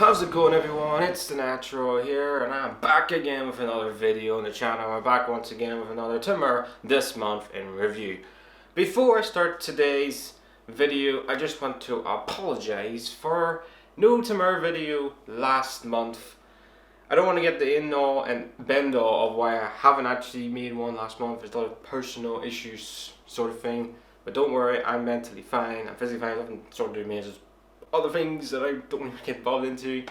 How's it going, everyone? It's the Natural here, and I'm back again with another video on the channel. I'm back once again with another TMIR This Month In review. Before I start today's video, I just want to apologize for no TMIR video last month. I don't want to get the in-all and bend-all of why I haven't actually made one last month. There's a lot of personal issues sort of thing. But don't worry, I'm mentally fine, I'm physically fine, nothing sort of doing me, just other things that I don't want to get involved into.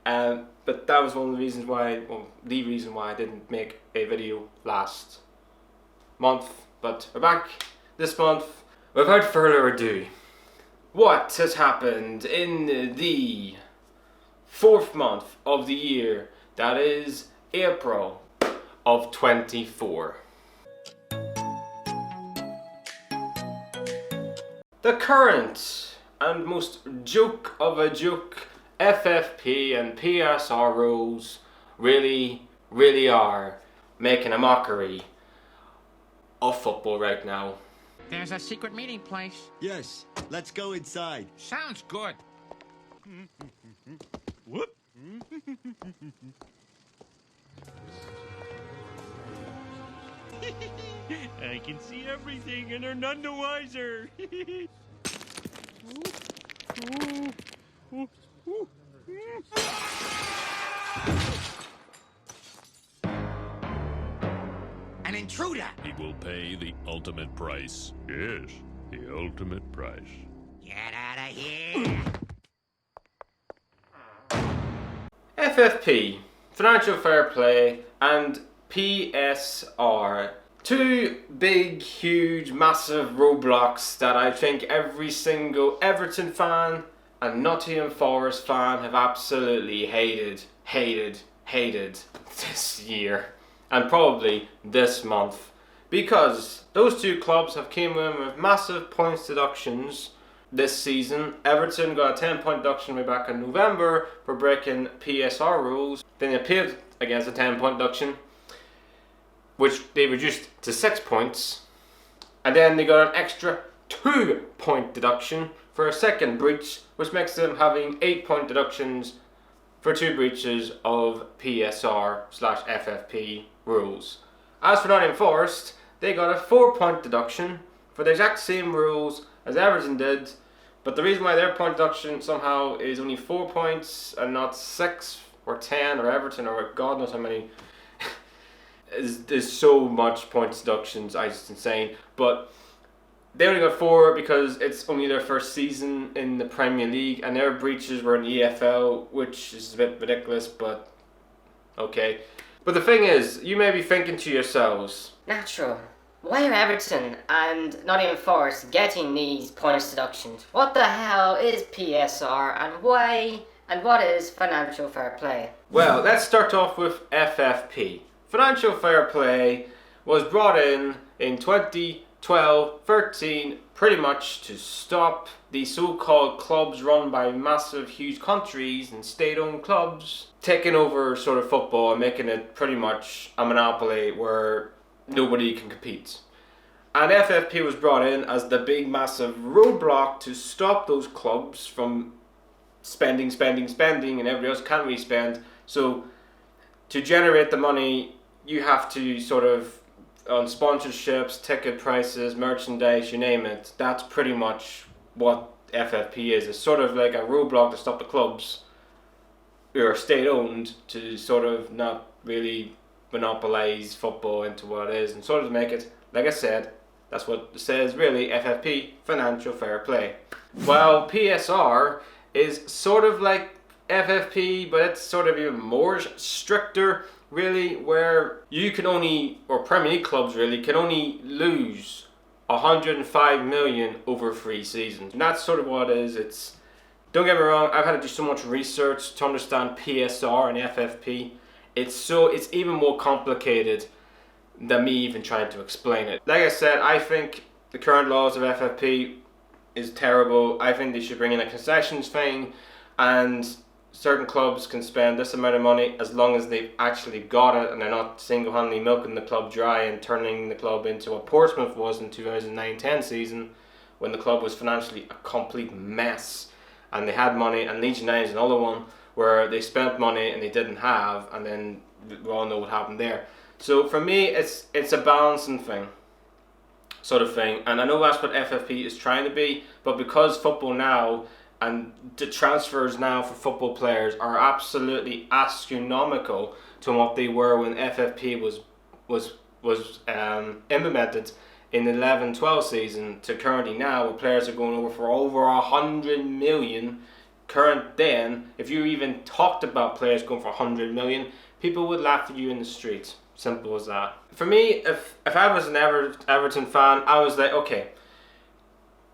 But that was one of the reasons why, the reason why I didn't make a video last month. But we're back this month. Without further ado, what has happened in the fourth month of the year, that is April of 24. The current and most joke of a joke FFP and PSR rules really are making a mockery of football right now. There's a secret meeting place. Yes, let's go inside. Sounds good. Whoop. I can see everything and are none the wiser. An intruder! He will pay the ultimate price. Yes, the ultimate price. Get out of here! FFP, Financial Fair Play, and PSR. Two big, huge, massive roadblocks that I think every single Everton fan and Nottingham Forest fan have absolutely hated this year. And probably this month. Because those two clubs have came in with massive points deductions this season. Everton got a 10-point deduction way back in November for breaking PSR rules. Then they appealed against a 10-point deduction, which they reduced to 6 points. And then they got an extra 2-point deduction for a second breach, which makes them having 8-point deductions for 2 breaches of PSR/FFP rules. As for Nottingham Forest, they got a 4-point deduction for the exact same rules as Everton did, but the reason why their point deduction somehow is only 4 points and not 6 or 10 or Everton or God knows how many. There's so much points deductions, it's just insane. But they only got 4 because it's only their first season in the Premier League, and their breaches were in the EFL, which is a bit ridiculous, but okay. But the thing is, you may be thinking to yourselves, Natural, why are Everton and Nottingham Forest getting these points deductions? What the hell is PSR and why and what is financial fair play? well, let's start off with FFP. Financial Fair Play was brought in 2012-13 pretty much to stop the so-called clubs run by massive huge countries and state-owned clubs taking over sort of football and making it pretty much a monopoly where nobody can compete. And FFP was brought in as the big massive roadblock to stop those clubs from spending and everybody else can't really spend. So to generate the money, you have to sort of, on sponsorships, ticket prices, merchandise, you name it. That's pretty much what FFP is. It's sort of like a roadblock to stop the clubs who are state-owned to sort of not really monopolize football into what it is and sort of make it, like I said, that's what it says really, FFP, Financial Fair Play. While PSR is sort of like FFP, but it's sort of even more stricter, really, where you can only, or Premier League clubs really, can only lose 105 million over 3 seasons. And that's sort of what it is. It's, don't get me wrong, I've had to do so much research to understand PSR and FFP. It's even more complicated than me even trying to explain it. Like I said, I think the current laws of FFP is terrible. I think they should bring in a concessions thing, and certain clubs can spend this amount of money as long as they've actually got it and they're not single-handedly milking the club dry and turning the club into what Portsmouth was in 2009-10 season, when the club was financially a complete mess and they had money, and Legion 9 is another one where they spent money and they didn't have, and then we all know what happened there. So for me, it's a balancing thing, sort of thing, and I know that's what FFP is trying to be, but because football now and the transfers now for football players are absolutely astronomical to what they were when FFP was implemented in the 11-12 season to currently now, where players are going over 100 million. Current then, if you even talked about players going for 100 million, people would laugh at you in the streets. Simple as that. For me, if I was an Everton fan, I was like, okay,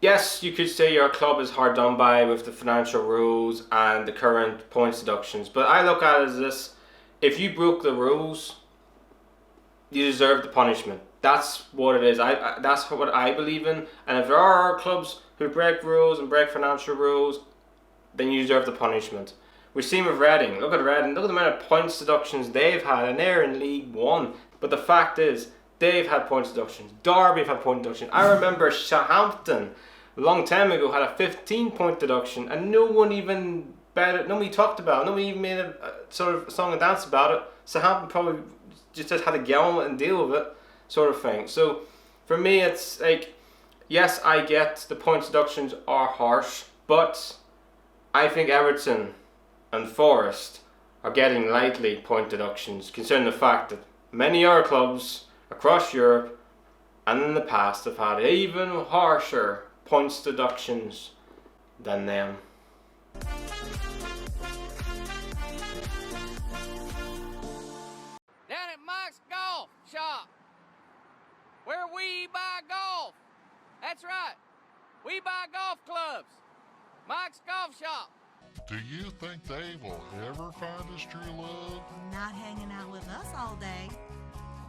yes, you could say your club is hard done by with the financial rules and the current points deductions, but I look at it as this: if you broke the rules, you deserve the punishment. That's what it is. That's what I believe in. And if there are clubs who break rules and break financial rules, then you deserve the punishment. We've seen with Reading. Look at Reading. Look at the amount of points deductions they've had, and they're in League One. But the fact is, they've had points deductions. Derby have had point deduction. I remember Southampton a long time ago had a 15-point deduction, and no one even nobody talked about it. Nobody even made a sort of song and dance about it. Southampton probably just had to get on and deal with it, sort of thing. So for me, it's like, yes, I get the points deductions are harsh, but I think Everton and Forest are getting lightly point deductions, considering the fact that many other clubs across Europe and in the past have had even harsher points deductions than them. Down at Mike's Golf Shop, where we buy golf. That's right. We buy golf clubs. Mike's Golf Shop. Do you think they will ever find us true love? Not hanging out with us all day.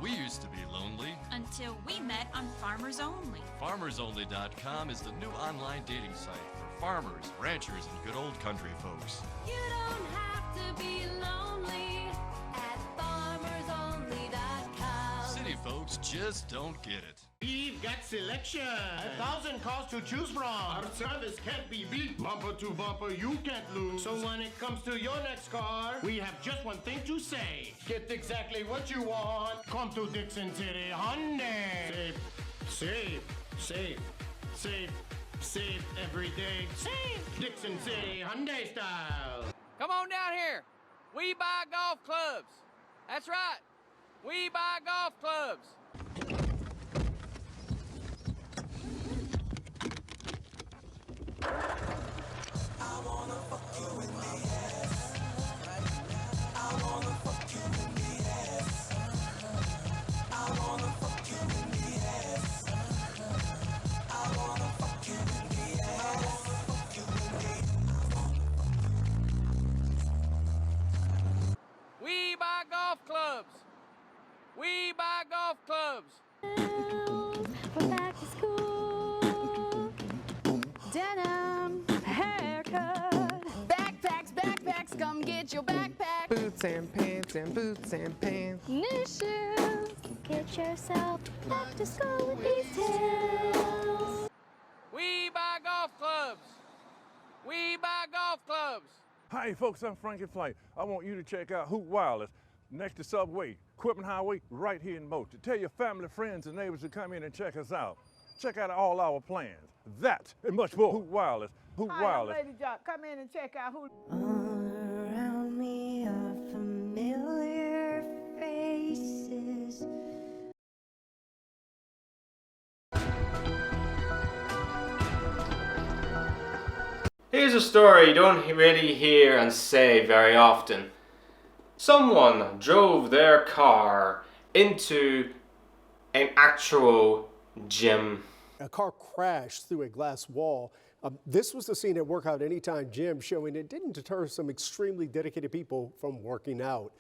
We used to be lonely. Until we met on Farmers Only. FarmersOnly.com is the new online dating site for farmers, ranchers, and good old country folks. You don't have to be lonely at farmersonly.com. City folks just don't get it. We've got selection. 1,000 cars to choose from. Our service can't be beat. Bumper to bumper, you can't lose. So when it comes to your next car, we have just one thing to say. Get exactly what you want. Come to Dixon City Hyundai. Save, save, save, save, save every day. Save. Dixon City Hyundai style. Come on down here. We buy golf clubs. That's right. We buy golf clubs. We buy golf clubs. We buy golf clubs. We're back to school. Denim haircut. Backpacks, come get your backpack. Boots and pants. New shoes. Get yourself back to school with these tips. We buy golf clubs. We buy golf clubs. Hi folks, I'm Frankie Flight. I want you to check out Hoot Wireless next to Subway, Equipment Highway, right here in Moultrie. Tell your family, friends, and neighbors to come in and check us out. Check out all our plans. That and much more. Hoot Wireless. Hoot Wireless. Lady Jock, come in and check out Hoot. All around me are familiar faces. Here's a story you don't really hear and say very often. Someone drove their car into an actual gym. A car crashed through a glass wall. This was the scene at Workout Anytime Gym, showing it didn't deter some extremely dedicated people from working out.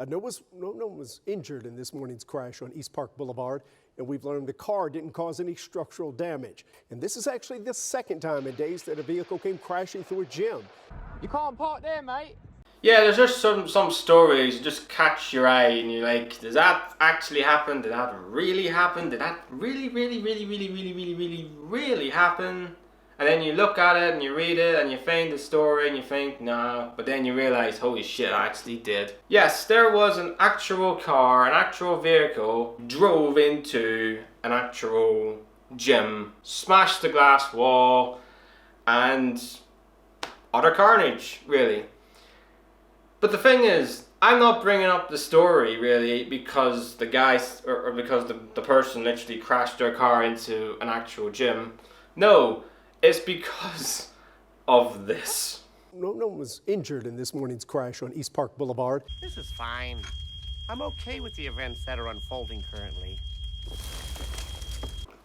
No one was injured in this morning's crash on East Park Boulevard, and we've learned the car didn't cause any structural damage. And this is actually the second time in days that a vehicle came crashing through a gym. You can't park there, mate. Yeah, there's just some stories just catch your eye and you're like, does that actually happen? Did that really happen? Did that really happen? And then you look at it and you read it and you find the story and you think, nah, but then you realize, holy shit, I actually did. Yes, there was an actual car, an actual vehicle, drove into an actual gym, smashed the glass wall, and utter carnage, really. But the thing is, I'm not bringing up the story really because the guy, or because the person literally crashed their car into an actual gym. No. It's because of this. No one was injured in this morning's crash on East Park Boulevard. This is fine. I'm okay with the events that are unfolding currently.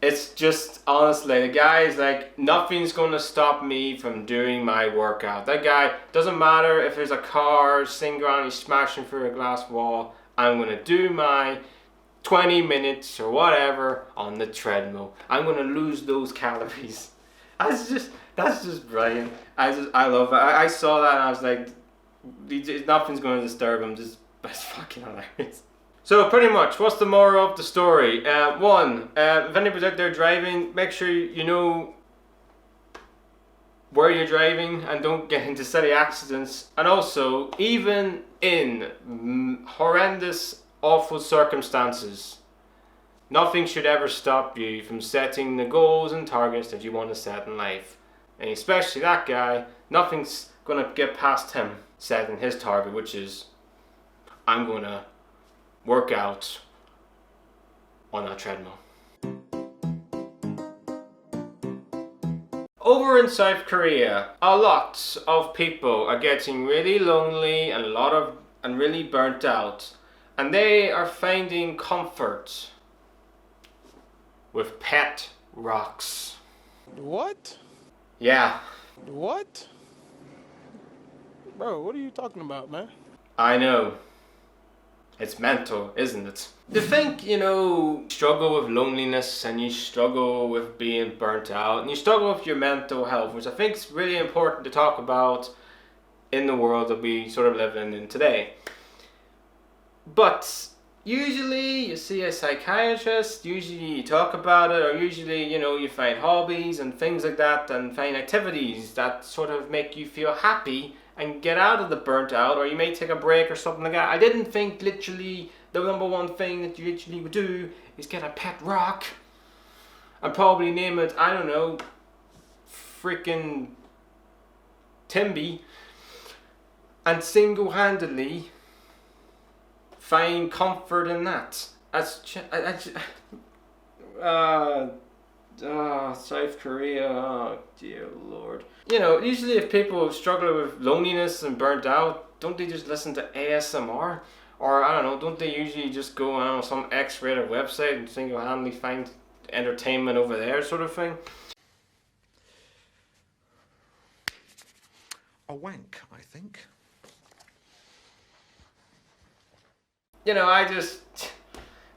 It's just, honestly, the guy is like, nothing's going to stop me from doing my workout. That guy, doesn't matter if there's a car sitting around, he's smashing through a glass wall. I'm going to do my 20 minutes or whatever on the treadmill. I'm going to lose those calories. That's just brilliant. I love it. I saw that and I was like, nothing's going to disturb him. That's fucking hilarious. So pretty much, what's the moral of the story? One, if anybody's out there driving, make sure you know where you're driving and don't get into silly accidents. And also, even in horrendous, awful circumstances, nothing should ever stop you from setting the goals and targets that you want to set in life. And especially that guy, nothing's going to get past him setting his target, which is, I'm going to work out on a treadmill. Over in South Korea, a lot of people are getting really lonely and really burnt out. And they are finding comfort with pet rocks. What? Yeah. What? Bro, what are you talking about, man? I know. It's mental, isn't it? To think, struggle with loneliness and you struggle with being burnt out and you struggle with your mental health, which I think is really important to talk about in the world that we sort of live in today. But usually you see a psychiatrist, usually you talk about it, or usually, you find hobbies and things like that and find activities that sort of make you feel happy and get out of the burnt out, or you may take a break or something like that. I didn't think literally the number one thing that you literally would do is get a pet rock and probably name it, I don't know, freaking Timby, and single-handedly find comfort in that. South Korea, oh dear Lord. Usually if people struggle with loneliness and burnt out, don't they just listen to ASMR? Or I don't know, don't they usually just go on some X-rated website and single-handedly find entertainment over there sort of thing? A wank, I think. I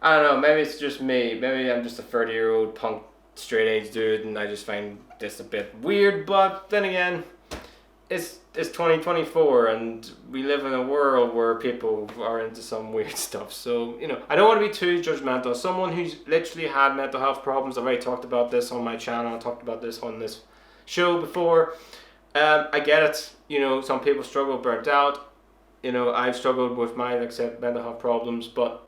don't know, maybe it's just me. Maybe I'm just a 30-year-old punk straight-edge dude and I just find this a bit weird, but then again, it's 2024 and we live in a world where people are into some weird stuff. So, I don't want to be too judgmental. Someone who's literally had mental health problems, I've already talked about this on my channel, I talked about this on this show before. I get it, some people struggle burnt out. I've struggled with my, like I said, mental health problems, but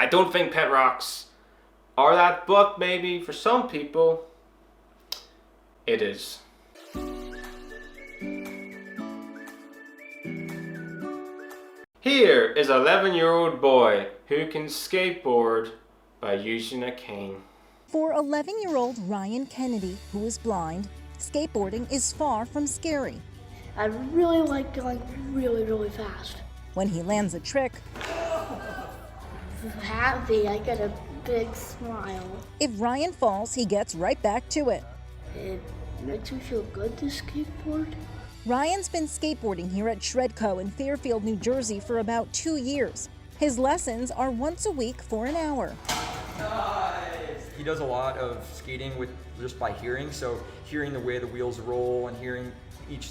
I don't think pet rocks are that, but maybe for some people, it is. Here is an 11-year-old boy who can skateboard by using a cane. For 11-year-old Ryan Kennedy, who is blind, skateboarding is far from scary. I really like going really, really fast. When he lands a trick, I'm happy, I get a big smile. If Ryan falls, he gets right back to it. It makes me feel good to skateboard. Ryan's been skateboarding here at Shredco in Fairfield, New Jersey for about 2 years. His lessons are once a week for an hour. He does a lot of skating just by hearing, so hearing the way the wheels roll and hearing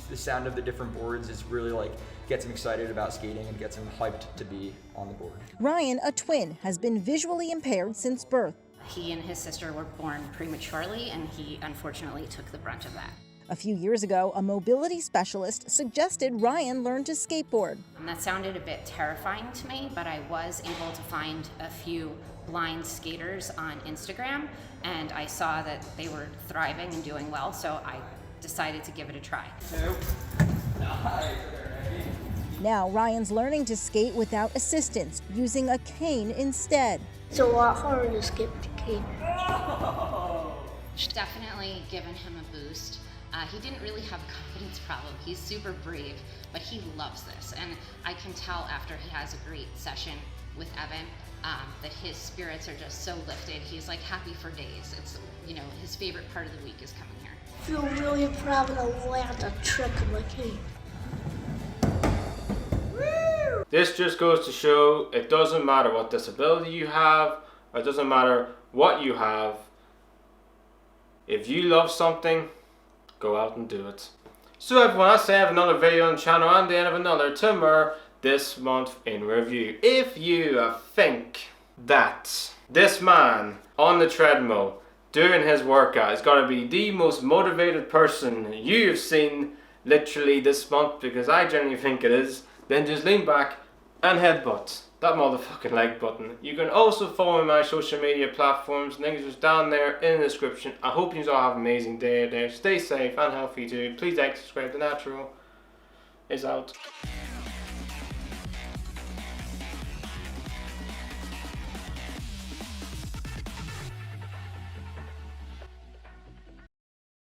the sound of the different boards is really gets him excited about skating and gets him hyped to be on the board. Ryan, a twin, has been visually impaired since birth. He and his sister were born prematurely, and he unfortunately took the brunt of that. A few years ago, a mobility specialist suggested Ryan learn to skateboard. And that sounded a bit terrifying to me, but I was able to find a few blind skaters on Instagram, and I saw that they were thriving and doing well, so I decided to give it a try. Now Ryan's learning to skate without assistance, using a cane instead. It's a lot harder to skip the cane. Definitely given him a boost. He didn't really have a confidence problem. He's super brave, but he loves this. And I can tell after he has a great session with Evan that his spirits are just so lifted. He's like happy for days. It's, you know, his favorite part of the week is coming here. I feel really proud to land a trick in my cane. This just goes to show it doesn't matter what disability you have, or it doesn't matter what you have. If you love something, go out and do it. So everyone, I say I have another video on the channel and the end of another TMIR This Month In review. If you think that this man on the treadmill doing his workout is going to be the most motivated person you've seen literally this month, because I genuinely think it is, then just lean back and headbutt that motherfucking like button. You can also follow my social media platforms. Links are down there in the description. I hope you all have an amazing day there. Stay safe and healthy too. Please like, subscribe. The Natural is out.